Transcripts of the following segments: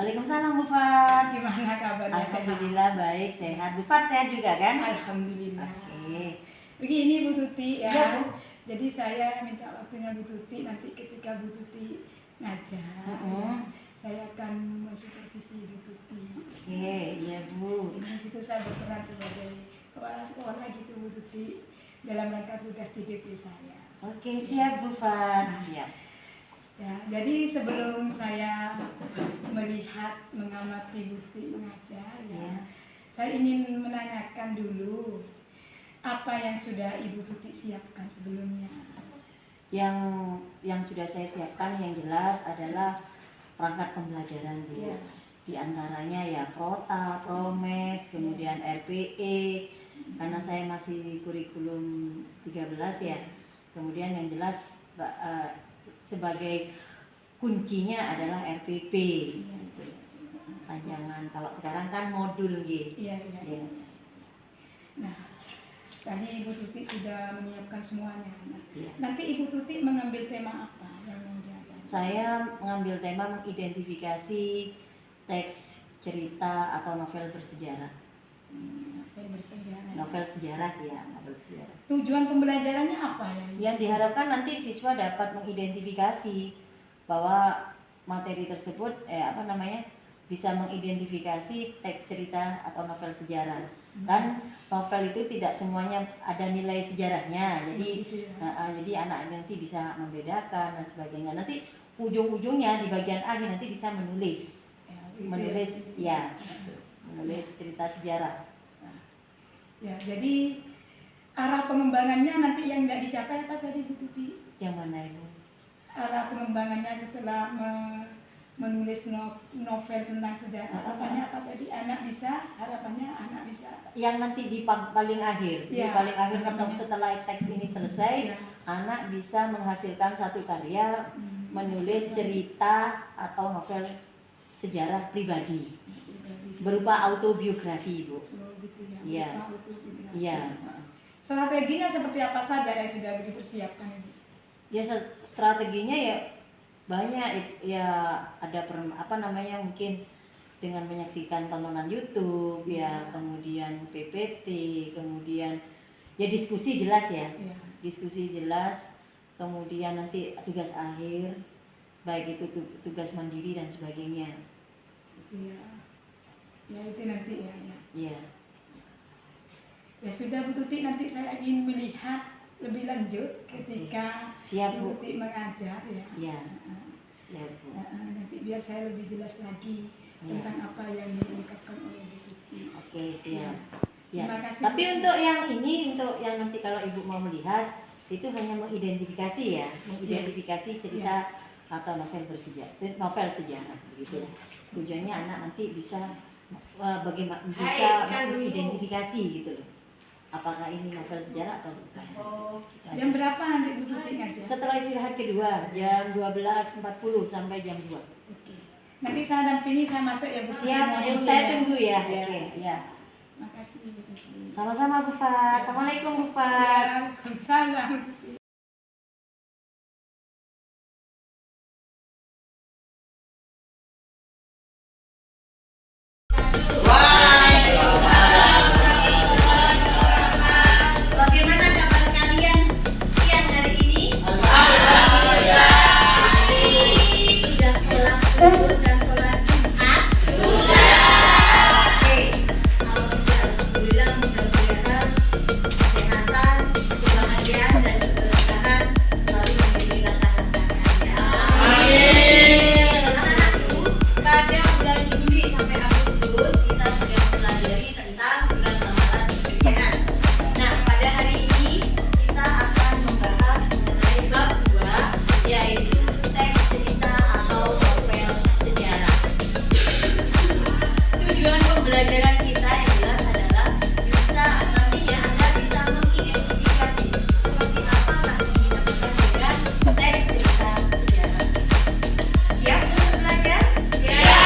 Waalaikumsalam Bu Fat. Gimana kabarnya? Alhamdulillah baik, sehat. Bu Fat sehat juga kan? Alhamdulillah. Oke. Begini Bu Tuti ya. Iya, Bu. Jadi saya minta waktunya Bu Tuti, nanti ketika Bu Tuti ngajar, saya akan mensupervisi Bu Tuti. Oke, iya Bu. Di situ saya berperan sebagai kepala sekolah gitu Bu Tuti dalam rangka tugas TDP saya. Oke, siap Bu Fat. Siap. Ya, jadi sebelum saya melihat mengamati Bu Tuti mengajar ya, saya ingin menanyakan dulu apa yang sudah Ibu Tuti siapkan sebelumnya. Yang sudah saya siapkan yang jelas adalah perangkat pembelajaran Bu. Ya. Di antaranya ya Prota, Promes, kemudian RPE, karena saya masih kurikulum 13 ya. Kemudian yang jelas sebagai kuncinya adalah RPP. Ya. Gitu. Panjangan kalau sekarang kan modul gitu. Iya, iya. Ya. Nah, tadi Ibu Tuti sudah menyiapkan semuanya. Nah, Ya. nanti Ibu Tuti mengambil tema apa yang mau diajarkan? Saya mengambil tema mengidentifikasi teks cerita atau novel bersejarah. Novel bersejarah. Novel sejarah ya, novel sejarah. Tujuan pembelajarannya apa ya? Yang diharapkan nanti siswa dapat mengidentifikasi bahwa materi tersebut bisa mengidentifikasi teks cerita atau novel sejarah. Kan novel itu tidak semuanya ada nilai sejarahnya. Jadi Gitu ya. jadi anak nanti bisa membedakan dan sebagainya. Nanti ujung-ujungnya di bagian akhir nanti bisa menulis. Gitu Menulis ya. menulis cerita sejarah. Ya, jadi arah pengembangannya nanti yang tidak dicapai apa tadi Bu Tuti? Yang mana Ibu? Arah pengembangannya setelah menulis novel tentang sejarah, harapannya apa tadi? Harapannya anak bisa. Yang nanti di paling akhir, di Ya, paling akhir harapannya. setelah teks ini selesai, Ya. anak bisa menghasilkan satu karya menulis cerita atau novel sejarah pribadi berupa autobiografi, Bu. Oh, gitu ya. Iya. Berupa autobiografi. Iya. Strateginya seperti apa saja yang sudah dipersiapkan Ibu? Ya strateginya ya banyak ya, ada mungkin dengan menyaksikan tontonan YouTube ya, kemudian PPT, kemudian ya diskusi jelas ya. Ya. Diskusi jelas, kemudian nanti tugas akhir, baik itu tugas mandiri dan sebagainya. Itu ya. Ya itu nanti ya. Iya. Ya sudah Bu Tuti, nanti saya ingin melihat lebih lanjut ketika Siap, Bu. Bu Tuti mengajar ya. Iya. Siap, Bu. Nanti biar saya lebih jelas lagi Ya. tentang apa yang diungkapkan oleh Bu Tuti. Oke, siap. Ya. Terima kasih. Tapi untuk yang ini, untuk yang nanti kalau Ibu mau melihat, itu hanya mengidentifikasi ya, mengidentifikasi cerita atau novel bersejarah, novel sejarah begitu. Tujuannya anak nanti bisa bagaimana bisa mengidentifikasi gitu loh. Apakah ini novel sejarah atau bukan? Jam berapa nanti Bu Tuti ngajar? Setelah istirahat kedua, jam 12.40 sampai jam 2. Oke. Nanti saya dampingi, saya masuk ya Bu Tuti. Siap, Mohon saya ya. tunggu ya. Ya. Oke, ya. Makasih Bu Tuti. Sama-sama Bu Fat. Assalamualaikum Bu Fat. Waalaikumsalam Bu Tuti. Bagaimana kabar kalian siang hari ini? Sudah sholat subuh dan sholat Jumat? Sudah. Oke. Kalau sudah, alhamdulillah, mudah-mudahan kesehatan, kebahagiaan dan keberkahan selalu mengiringi tangan kalian. Anak-anakku, pada bulan Juli sampai Agustus kita sudah mempelajari tentang surat lamaran pekerjaan. Nah, pada hari ini kita akan membahas mengenai bab 2, yaitu teks cerita atau novel sejarah. Tujuan pembelajaran kita yang jelas adalah nantinya Anda bisa mengidentifikasi seperti apa nanti dinamakan dengan teks cerita sejarah. Siap untuk belajar? Siap!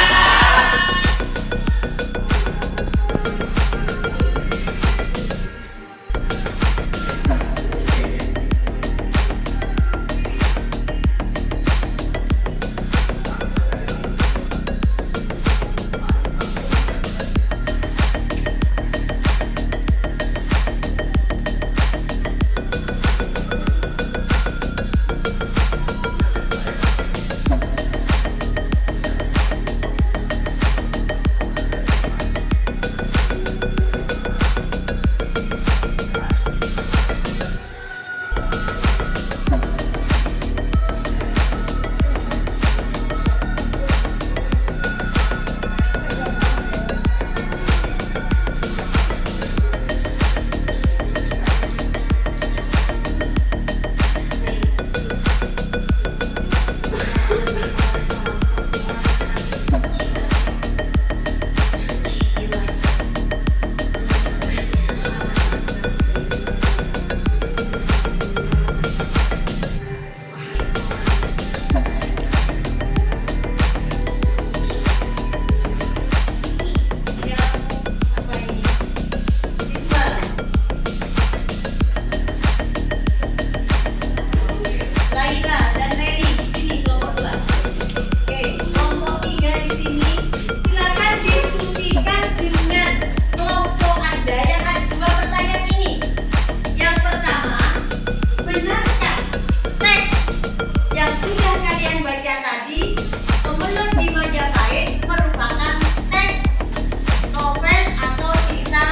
ini silakan diskusikan dengan kelompok Anda yang ada dua pertanyaan ini. Yang pertama, benarkah teks yang sudah kalian baca tadi Kemelut di Majapahit merupakan teks novel atau cerita?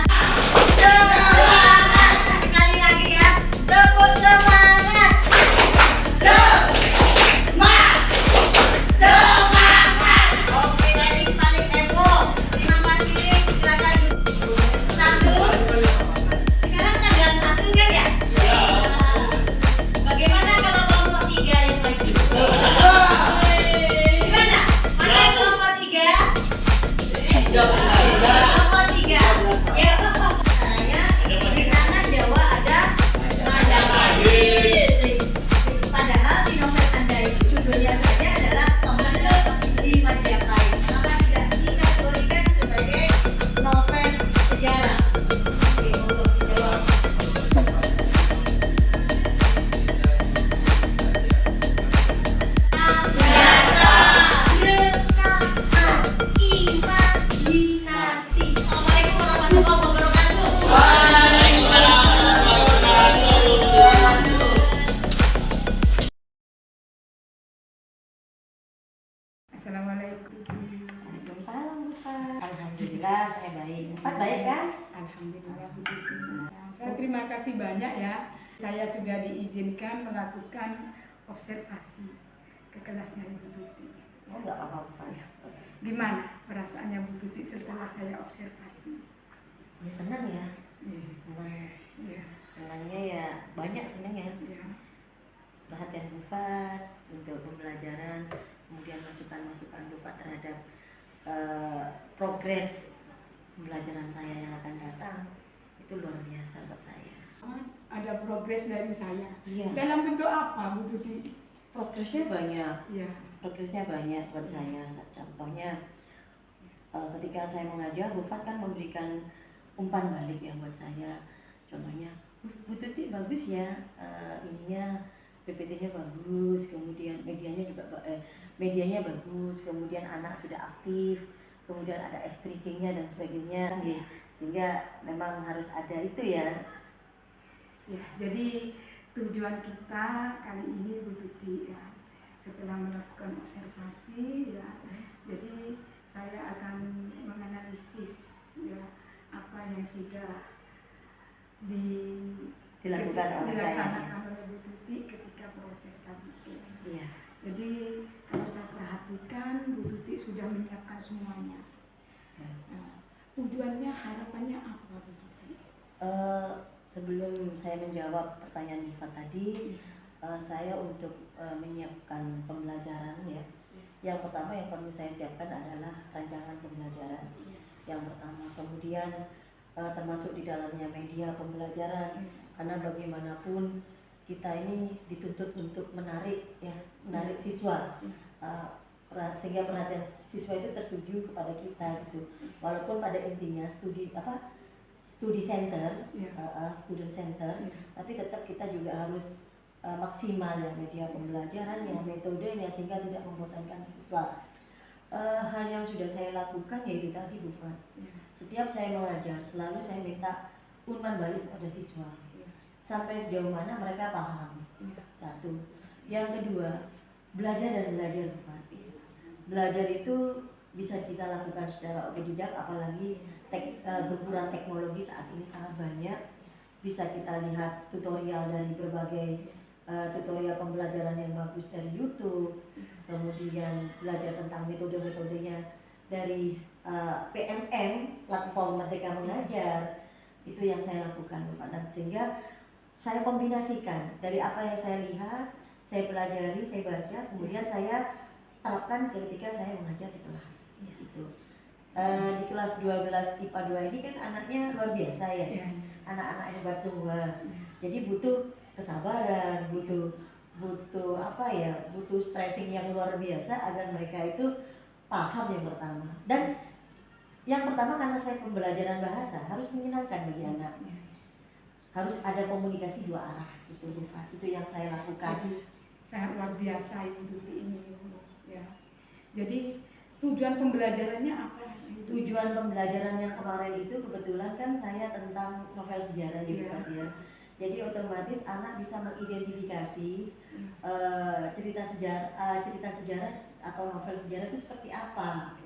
Semangat! Sekali lagi ya, tepuk semangat! Semangat! Oke, tadi paling heboh. Terima kasih. Silakan satu. Sekarang tanggal 1 kan ya? Bagaimana kalau kelompok 3 yang lagi? Gimana? Mana yang kelompok 3? Kelompok 3. Ya, caranya di sana Jawa ada Majapahit. Padahal di novel Anda itu judulnya saja adalah Kemelut di Majapahit. Maka tidak dikategorikan sebagai novel sejarah. Oke, untuk dijawab. Imajinasi. Assalamualaikum warahmatullahi wabarakatuh. Assalamualaikum. Waalaikumsalam, Bu Fat. Alhamdulillah saya baik. Bu Fat baik kan? Alhamdulillah Bu Tuti. Nah, saya terima kasih banyak ya. Saya sudah diizinkan melakukan observasi ke kelasnya Ibu Tuti. Oh, enggak apa-apa, Bu Fat. Gimana perasaannya Bu Tuti setelah saya observasi? Ya senang ya. Iya, Senang. iya, Senangnya ya banyak senangnya. iya. Perhatian Bu Fat untuk pembelajaran, kemudian masukan-masukan Bu Fat terhadap progres pembelajaran saya yang akan datang, itu luar biasa buat saya. Ada progres dari saya. Iya. Dalam bentuk apa Bu Tuti? Progresnya banyak. Iya. Progresnya banyak buat saya. Contohnya ketika saya mengajar, Bu Fat kan memberikan umpan balik ya buat saya. Contohnya, Bu Tuti bagus ya, ininya PPT-nya bagus, kemudian medianya bagus, kemudian anak sudah aktif, kemudian ada speakingnya dan sebagainya, sehingga memang harus ada itu ya. Ya, jadi tujuan kita kali ini Bu Tuti ya, setelah melakukan observasi ya, jadi saya akan menganalisis ya apa yang sudah Dilakukan oleh saya. dilaksanakan oleh Bu Tuti ketika proses tadi. Iya. Jadi kalau saya perhatikan Bu Tuti sudah menyiapkan semuanya. Nah, tujuannya, harapannya apa Bu Tuti? Sebelum saya menjawab pertanyaan Diva tadi, saya untuk menyiapkan pembelajaran ya. Yang pertama yang perlu saya siapkan adalah rancangan pembelajaran. Yang pertama, kemudian termasuk di dalamnya media pembelajaran, karena bagaimanapun kita ini dituntut untuk menarik siswa, sehingga perhatian siswa itu tertuju kepada kita gitu. Walaupun pada intinya student center, tapi tetap kita juga harus maksimal ya media pembelajaran, ya metodenya, sehingga tidak membosankan siswa. Hal yang sudah saya lakukan yaitu tadi Bu Fat. Setiap saya mengajar selalu saya minta umpan balik pada siswa. Sampai sejauh mana mereka paham. Satu. Yang kedua, belajar dan belajar Bu Fat. Belajar itu bisa kita lakukan secara otodidak, apalagi gempuran teknologi saat ini sangat banyak. Bisa kita lihat tutorial dari berbagai tutorial pembelajaran yang bagus dari YouTube, kemudian belajar tentang metode-metodenya dari PMM, platform Merdeka Mengajar. Itu yang saya lakukan Bapak, dan sehingga saya kombinasikan dari apa yang saya lihat, saya pelajari, saya baca, kemudian saya terapkan ketika saya mengajar di kelas. Gitu. Di kelas 12 IPA 2 ini kan anaknya luar biasa ya, anak-anak hebat semua. Jadi butuh kesabaran, butuh apa ya, butuh stressing yang luar biasa agar mereka itu paham yang pertama. Dan yang pertama, karena saya pembelajaran bahasa harus menyenangkan bagi anak, harus ada komunikasi dua arah gitu, itu yang saya lakukan. Sangat luar biasa Ibu Tuti ini ya. Jadi tujuan pembelajarannya apa? Tujuan pembelajaran yang kemarin itu kebetulan kan saya tentang novel sejarah ya Bu Fatia. Jadi otomatis anak bisa mengidentifikasi cerita sejarah atau novel sejarah itu seperti apa.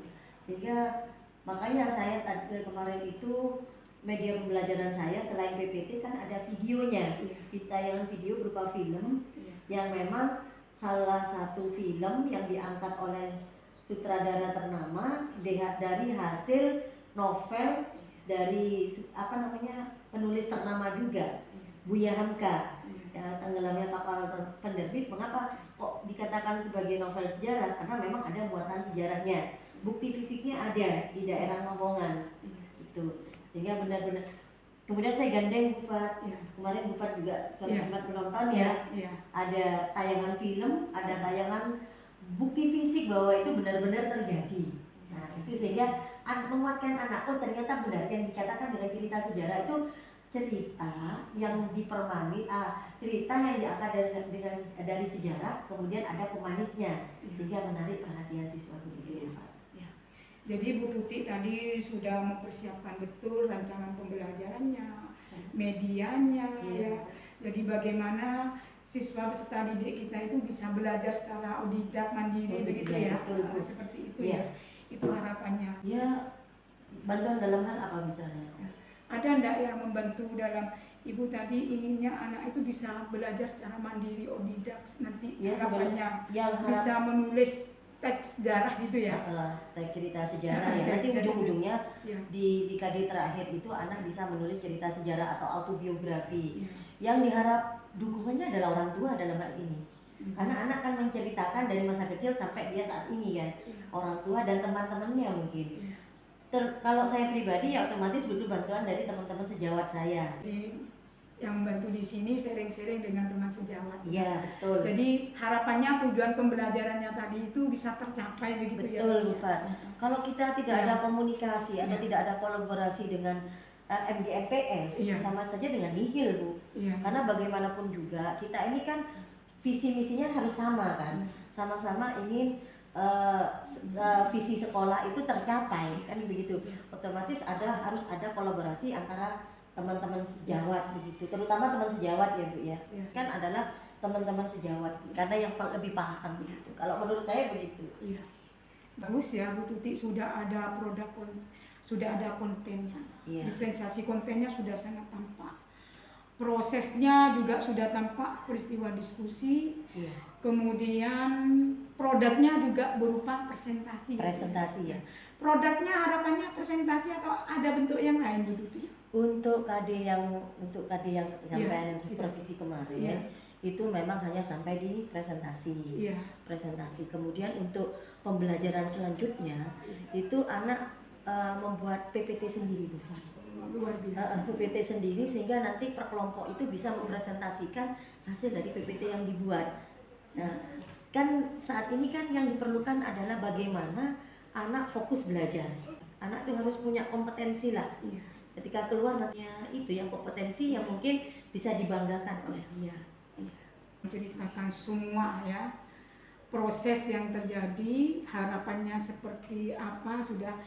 Sehingga makanya saya tadi kemarin itu media pembelajaran saya selain PPT kan ada videonya, tayangan video berupa film yang memang salah satu film yang diangkat oleh sutradara ternama dari hasil novel dari penulis ternama juga, Buya Hamka. Ya, Tenggelamnya Kapal Penerbit. Mengapa kok dikatakan sebagai novel sejarah? Karena memang ada muatan sejarahnya. Bukti fisiknya ada di daerah Lamongan. Itu. Sehingga benar-benar. Kemudian saya gandeng Bufat. Kemarin Bufat juga sempat menonton ya. Ada tayangan film, ada tayangan bukti fisik bahwa itu benar-benar terjadi. Nah, itu sehingga menguatkan anak, oh ternyata benar yang dikatakan dengan cerita sejarah itu cerita yang dipermani, cerita yang diangkat dari sejarah, kemudian ada pemanisnya, sehingga menarik perhatian siswa begitu. Jadi Bu Tuti tadi sudah mempersiapkan betul rancangan pembelajarannya, medianya, ya. Jadi bagaimana siswa peserta didik kita itu bisa belajar secara otodidak mandiri begitu ya, betul. Seperti itu ya. Itu harapannya. Ya, bantuan dalam hal apa misalnya? Ada enggak yang membantu dalam Ibu tadi inginnya anak itu bisa belajar secara mandiri otodidak nanti harapannya bisa menulis teks sejarah gitu ya, teks cerita sejarah ya. Nanti ujung-ujungnya di KD terakhir itu anak bisa menulis cerita sejarah atau autobiografi. Yang diharap dukungannya adalah orang tua dalam hal ini. Karena anak kan menceritakan dari masa kecil sampai dia saat ini kan. Orang tua dan teman-temannya mungkin. Kalau saya pribadi ya otomatis butuh bantuan dari teman-teman sejawat saya. Yang membantu di sini sharing-sharing dengan teman sejawat. Iya, betul. Jadi harapannya tujuan pembelajarannya tadi itu bisa tercapai begitu betul, ya. Betul, Bufat. Kalau kita tidak ada komunikasi atau tidak ada kolaborasi dengan MGMPS, sama saja dengan nihil, Bu. Karena bagaimanapun juga kita ini kan visi misinya harus sama kan. Sama-sama ingin visi sekolah itu tercapai kan begitu. Otomatis harus ada kolaborasi antara teman-teman sejawat begitu, terutama teman sejawat ya Bu ya. Kan adalah teman-teman sejawat karena yang lebih paham begitu. Kalau menurut saya begitu. Iya. Bagus ya Bu Tuti, sudah ada sudah ada kontennya. Diferensiasi kontennya sudah sangat tampak. Prosesnya juga sudah tampak, peristiwa diskusi. Kemudian produknya juga berupa presentasi. Ya. Produknya harapannya presentasi atau ada bentuk yang lain Bu Tuti? Untuk KD yang sampai supervisi kemarin itu memang hanya sampai di presentasi. Kemudian untuk pembelajaran selanjutnya itu anak membuat PPT sendiri, Bu. Luar biasa. PPT sendiri sehingga nanti per kelompok itu bisa mempresentasikan hasil dari PPT yang dibuat. Nah, kan saat ini kan yang diperlukan adalah bagaimana anak fokus belajar. Anak itu harus punya kompetensi lah. Ketika keluar nantinya itu yang kompetensi yang mungkin bisa dibanggakan oleh dia. Menceritakan semua ya proses yang terjadi, harapannya seperti apa sudah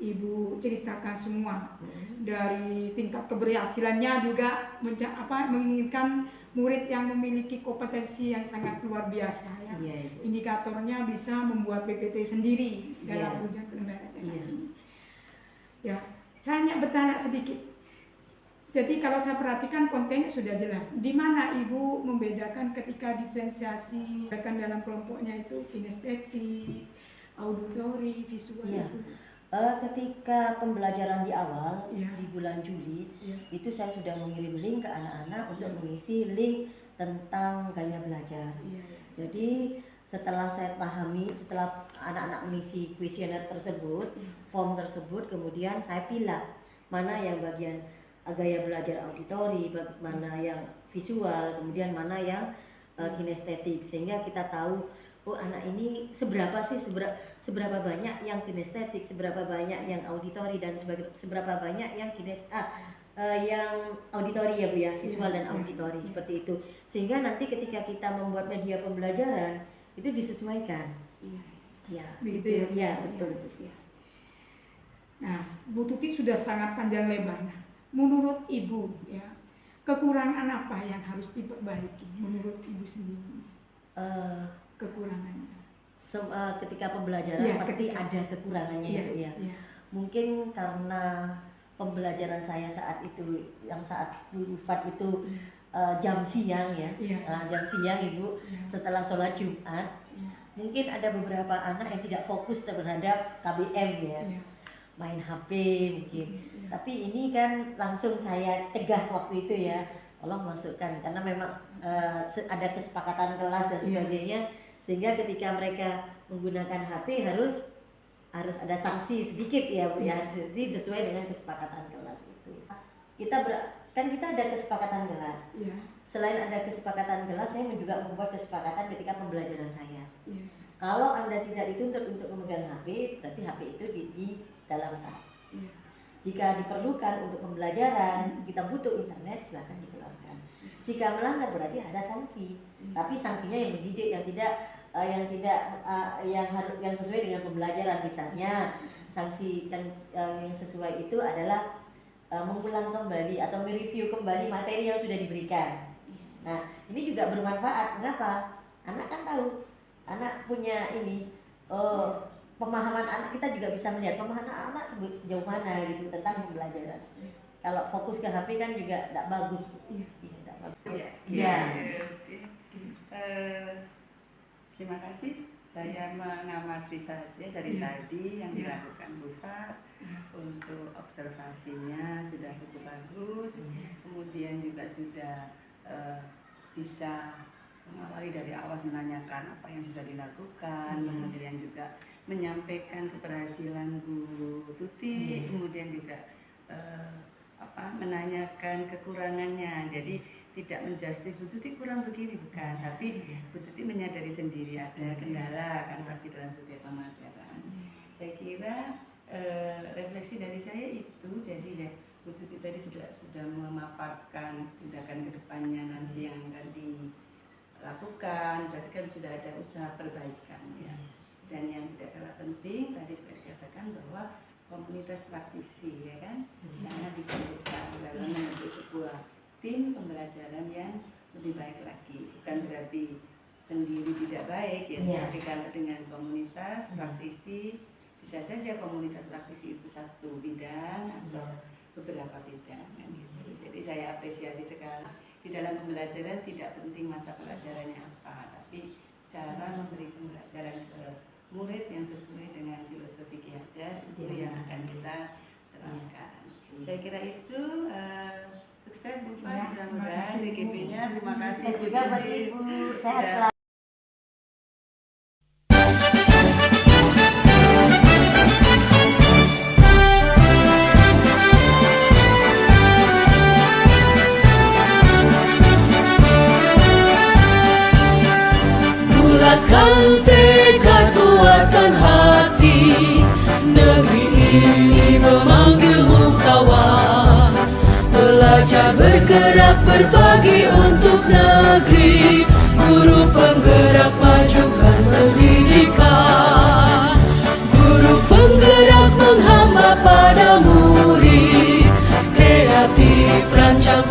Ibu ceritakan semua. Dari tingkat keberhasilannya juga menginginkan murid yang memiliki kompetensi yang sangat luar biasa ya. Indikatornya bisa membuat PPT sendiri dalam tujuan pembelajaran ini. Ya. Saya hanya bertanya sedikit. Jadi kalau saya perhatikan kontennya sudah jelas. Di mana Ibu membedakan ketika diferensiasi dalam kelompoknya itu kinestetik, auditori, visual itu? Ketika pembelajaran di awal di bulan Juli itu saya sudah mengirim link ke anak-anak untuk mengisi link tentang gaya belajar. Jadi setelah saya pahami, setelah anak-anak mengisi kuesioner tersebut, form tersebut, kemudian saya pilih mana yang bagian gaya belajar auditori, mana yang visual, kemudian mana yang kinestetik, sehingga kita tahu oh anak ini seberapa banyak yang kinestetik, seberapa banyak yang auditori, dan seberapa banyak yang yang auditori ya Bu ya, visual dan auditori seperti itu. Sehingga nanti ketika kita membuat media pembelajaran itu disesuaikan. Ya, Begitu ya, Bu? ya betul. Ya. Nah, Bu Tuti sudah sangat panjang lebar. Nah, menurut Ibu ya, kekurangan apa yang harus diperbaiki menurut Ibu sendiri? Eh, Kekurangannya. Ketika pembelajaran Iya, pasti ketika- ada kekurangannya Iya, itu ya. iya. Mungkin karena pembelajaran saya saat itu, yang saat Bu Rufat itu jam siang ya, Iya. jam siang Ibu, Iya. setelah sholat Jumat, Iya. mungkin ada beberapa anak yang tidak fokus terhadap KBM ya, Iya. main HP mungkin. Iya. Tapi ini kan langsung saya cegah waktu itu ya, tolong masukkan, karena memang ada kesepakatan kelas dan Iya. sebagainya, sehingga ketika mereka menggunakan HP harus ada sanksi sedikit ya Bu ya, sanksi sesuai dengan kesepakatan kelas itu. Kan kita ada kesepakatan kelas. Iya. Selain ada kesepakatan kelas, saya juga membuat kesepakatan ketika pembelajaran saya. Iya. Kalau Anda tidak dituntut untuk memegang HP, berarti HP itu di dalam tas. Iya. Jika diperlukan untuk pembelajaran, kita butuh internet, silakan dikeluarkan. Jika melanggar berarti ada sanksi. Tapi sanksinya yang mendidik, yang sesuai dengan pembelajaran. Misalnya sanksi yang sesuai itu adalah mengulang kembali atau mereview kembali materi yang sudah diberikan. Nah, ini juga bermanfaat. Mengapa? Anak kan tahu, anak punya ini pemahaman anak, kita juga bisa melihat pemahaman anak sejauh mana gitu tentang pembelajaran. Kalau fokus ke HP kan juga tidak bagus. Iya. Tidak bagus. Ya. Terima kasih. Saya mengamati saja dari tadi yang dilakukan Bu Fat. Untuk observasinya sudah cukup bagus. Kemudian juga sudah bisa mengawali dari awal, menanyakan apa yang sudah dilakukan, kemudian juga menyampaikan keberhasilan Bu Tuti, kemudian juga menanyakan kekurangannya. Jadi tidak menjustis Bu Tuti kurang begini, bukan, tapi Bu Tuti menyadari sendiri ada kendala kan pasti dalam setiap pembelajaran. Saya kira refleksi dari saya itu, jadi ya Bu Tuti tadi juga sudah memaparkan tindakan kedepannya nanti yang akan dilakukan, berarti kan sudah ada usaha perbaikan ya. Dan yang tidak kalah penting tadi sudah dikatakan bahwa komunitas praktisi ya kan, jangan dibentukkan dalam membentuk sebuah tim pembelajaran yang lebih baik lagi. Bukan berarti sendiri tidak baik ya, tapi kalau dengan komunitas praktisi, bisa saja komunitas praktisi itu satu bidang atau beberapa bidang kan gitu. Jadi saya apresiasi sekali di dalam pembelajaran tidak penting mata pelajarannya apa, tapi cara memberi pembelajaran ke murid yang sesuai dengan filosofi Ki Hajar itu yang akan kita terangkan. Saya kira itu sukses Bu Fat, mudah-mudahan DKP-nya. Terima kasih Sukses juga buat Ibu. Sehat selalu. Bulatkan tekad, kuatkan hati, negeri ini memanggilmu kawan. Belajar bergerak berbagi untuk negeri, guru penggerak majukan pendidikan. Guru penggerak menghamba pada murid, kreatif rancang